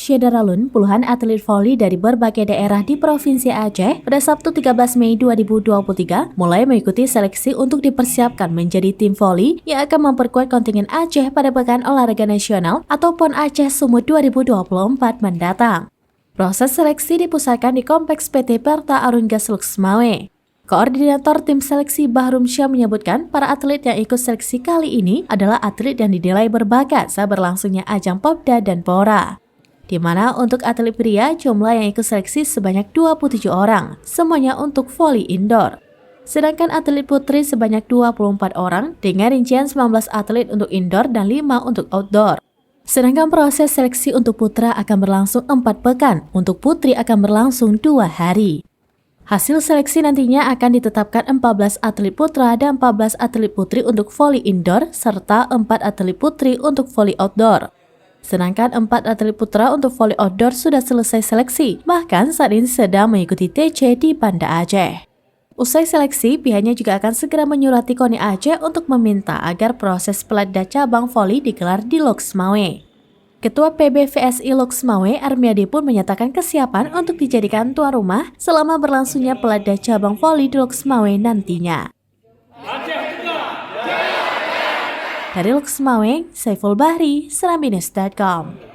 Syederalun, puluhan atlet voli dari berbagai daerah di Provinsi Aceh pada Sabtu 13 Mei 2023 mulai mengikuti seleksi untuk dipersiapkan menjadi tim voli yang akan memperkuat kontingen Aceh pada Pekan Olahraga Nasional atau PON Aceh Sumut 2024 mendatang. Proses seleksi dipusatkan di Kompleks PT Perta Arungas Luxmawe. Koordinator tim seleksi Bahrum Syah menyebutkan para atlet yang ikut seleksi kali ini adalah atlet yang dinilai berbakat saat berlangsungnya ajang Popda dan Pora. Di mana untuk atlet pria jumlah yang ikut seleksi sebanyak 27 orang, semuanya untuk voli indoor. Sedangkan atlet putri sebanyak 24 orang dengan rincian 19 atlet untuk indoor dan 5 untuk outdoor. Sedangkan proses seleksi untuk putra akan berlangsung 4 pekan, untuk putri akan berlangsung 2 hari. Hasil seleksi nantinya akan ditetapkan 14 atlet putra dan 14 atlet putri untuk voli indoor, serta 4 atlet putri untuk voli outdoor. Sedangkan 4 atlet putra untuk voli outdoor sudah selesai seleksi, bahkan saat ini sedang mengikuti TC di Banda Aceh. Usai seleksi, pihaknya juga akan segera menyurati KONI Aceh untuk meminta agar proses pelatda cabang voli digelar di Luxmawe. Ketua PBVSI Luxmawe, Armiadi pun menyatakan kesiapan untuk dijadikan tuan rumah selama berlangsungnya pelatda cabang voli di Luxmawe nantinya. Dari Luxmawe, Saiful Bahri, Serambinews.com.